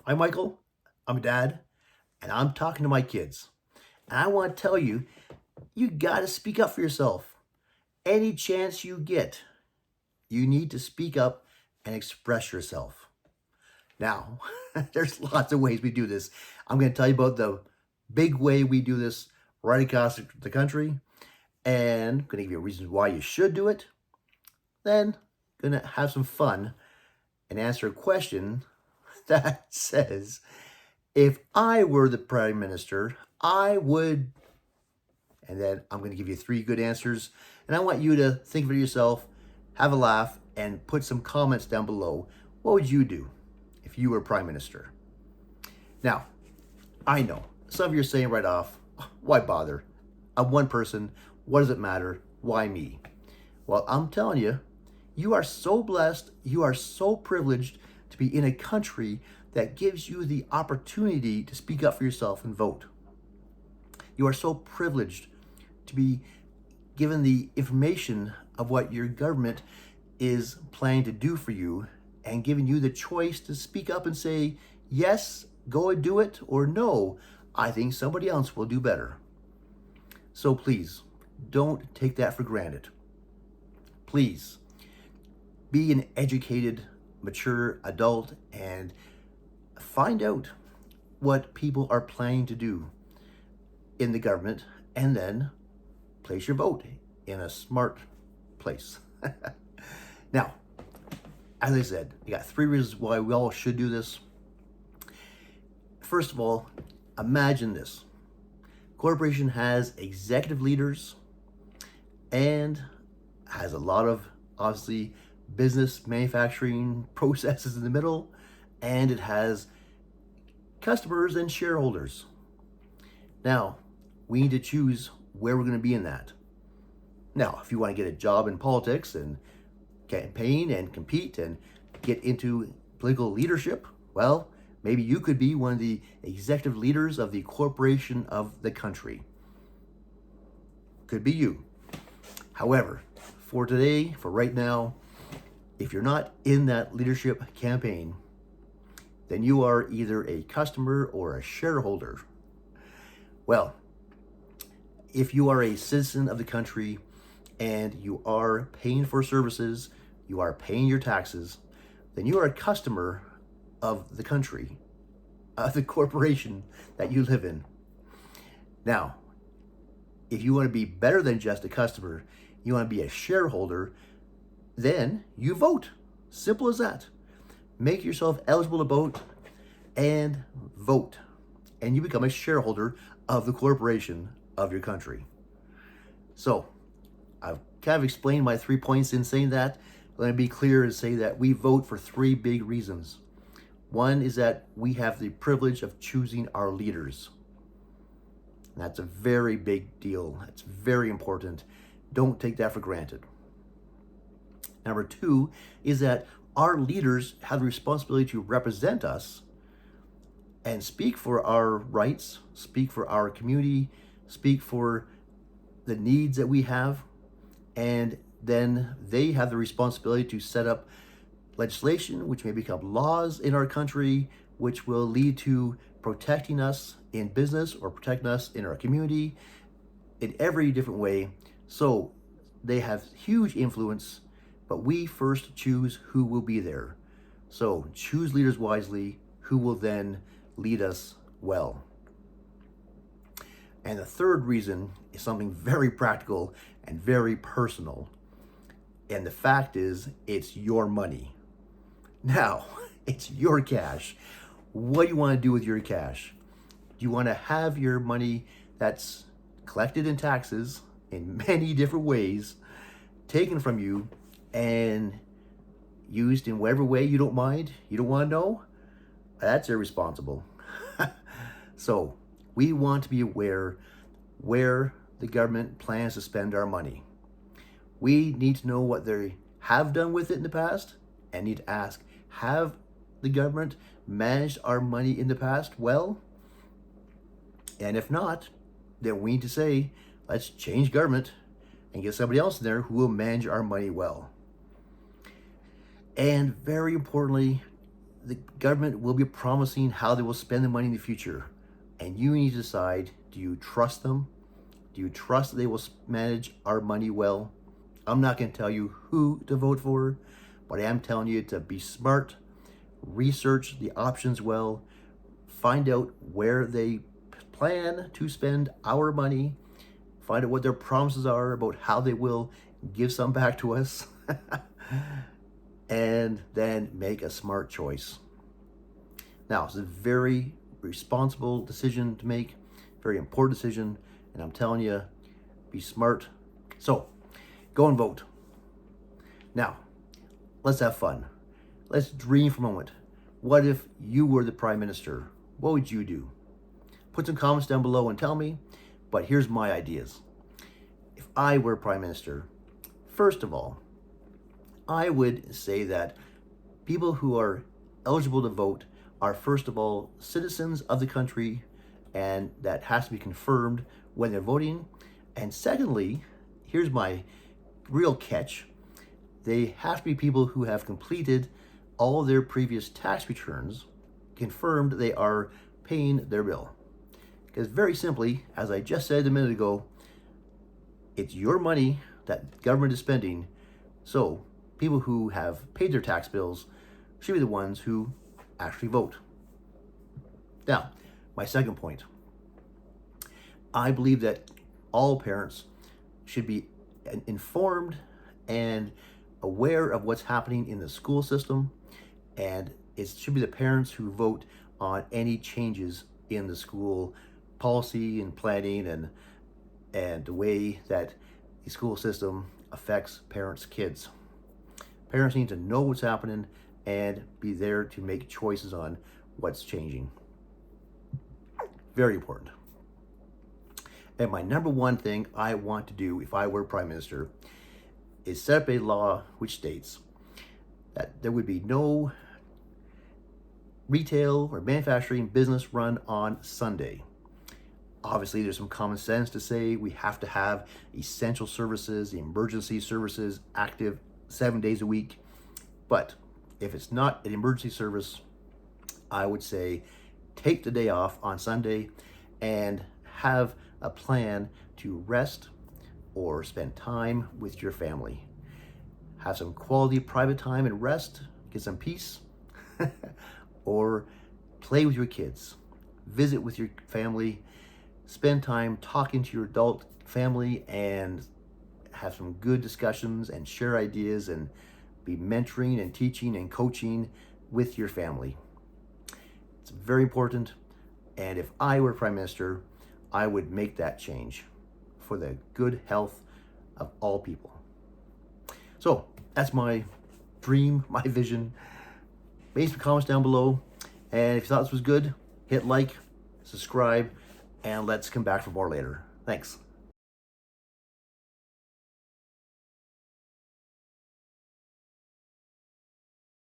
Hi, Michael. I'm Dad, and I'm talking to my kids. And I want to tell you, you got to speak up for yourself. Any chance you get, you need to speak up and express yourself. Now, there's lots of ways we do this. I'm going to tell you about the big way we do this right across the country, and I'm going to give you reasons why you should do it. Then, going to have some fun and answer a question that says, if I were the prime minister, I would. And then I'm going to give you three good answers. And I want you to think of it yourself, have a laugh, and put some comments down below. What would you do if you were prime minister? Now, I know some of you are saying right off, why bother? I'm one person. What does it matter? Why me? Well, I'm telling you, you are so blessed, you are so privileged to be in a country that gives you the opportunity to speak up for yourself and vote. You are so privileged to be given the information of what your government is planning to do for you and giving you the choice to speak up and say, yes, go and do it, or no, I think somebody else will do better. So please, don't take that for granted. Please, be an educated, mature adult and find out what people are planning to do in the government and then place your vote in a smart place. Now, as I said, you got three reasons why we all should do this. First of all, imagine this. Corporation has executive leaders and has a lot of, obviously, business manufacturing processes in the middle, and it has customers and shareholders. Now, we need to choose where we're going to be in that. Now, if you want to get a job in politics and campaign and compete and get into political leadership, well, maybe you could be one of the executive leaders of the corporation of the country. Could be you. However, for today, for right now, if you're not in that leadership campaign, then you are either a customer or a shareholder. Well, if you are a citizen of the country and you are paying for services, you are paying your taxes, then you are a customer of the country, of the corporation that you live in. Now, if you want to be better than just a customer, you want to be a shareholder, then you vote. Simple as that. Make yourself eligible to vote and vote. And you become a shareholder of the corporation of your country. So, I've kind of explained my 3 points in saying that. I'm going to be clear and say that we vote for three big reasons. One is that we have the privilege of choosing our leaders. And that's a very big deal. It's very important. Don't take that for granted. Number two is that our leaders have the responsibility to represent us and speak for our rights, speak for our community, speak for the needs that we have, and then they have the responsibility to set up legislation which may become laws in our country, which will lead to protecting us in business or protecting us in our community in every different way. So they have huge influence, but we first choose who will be there. So choose leaders wisely who will then lead us well. And the third reason is something very practical and very personal. And the fact is, it's your money. Now, it's your cash. What do you want to do with your cash? Do you want to have your money that's collected in taxes in many different ways taken from you and used in whatever way you don't mind, you don't want to know? That's irresponsible. So we want to be aware where the government plans to spend our money. We need to know what they have done with it in the past and need to ask, have the government managed our money in the past well? And if not, then we need to say, let's change government and get somebody else in there who will manage our money well. And very importantly, the government will be promising how they will spend the money in the future. And you need to decide, do you trust them? Do you trust that they will manage our money well? I'm not going to tell you who to vote for, but I am telling you to be smart, research the options well, find out where they plan to spend our money, find out what their promises are about how they will give some back to us, and then make a smart choice. Now, it's a very responsible decision to make, very important decision, and I'm telling you, be smart. So, go and vote. Now, let's have fun. Let's dream for a moment. What if you were the Prime Minister? What would you do? Put some comments down below and tell me, but here's my ideas. If I were Prime Minister, first of all, I would say that people who are eligible to vote are, first of all, citizens of the country, and that has to be confirmed when they're voting. And secondly, here's my real catch, they have to be people who have completed all of their previous tax returns, confirmed they are paying their bill. Because very simply, as I just said a minute ago, it's your money that government is spending, so people who have paid their tax bills should be the ones who actually vote. Now, my second point. I believe that all parents should be informed and aware of what's happening in the school system, and it should be the parents who vote on any changes in the school policy and planning and the way that the school system affects parents' kids. Parents need to know what's happening and be there to make choices on what's changing. Very important. And my number one thing I want to do if I were Prime Minister is set up a law which states that there would be no retail or manufacturing business run on Sunday. Obviously, there's some common sense to say we have to have essential services, emergency services active 7 days a week. But if it's not an emergency service, I would say take the day off on Sunday and have a plan to rest or spend time with your family. Have some quality private time and rest, get some peace, or play with your kids, visit with your family, spend time talking to your adult family, and have some good discussions and share ideas and be mentoring and teaching and coaching with your family. It's very important, and if I were Prime Minister, I would make that change for the good health of all people. So that's my dream, my vision. Make some comments down below, and if you thought this was good, hit like, subscribe, and let's come back for more later. Thanks.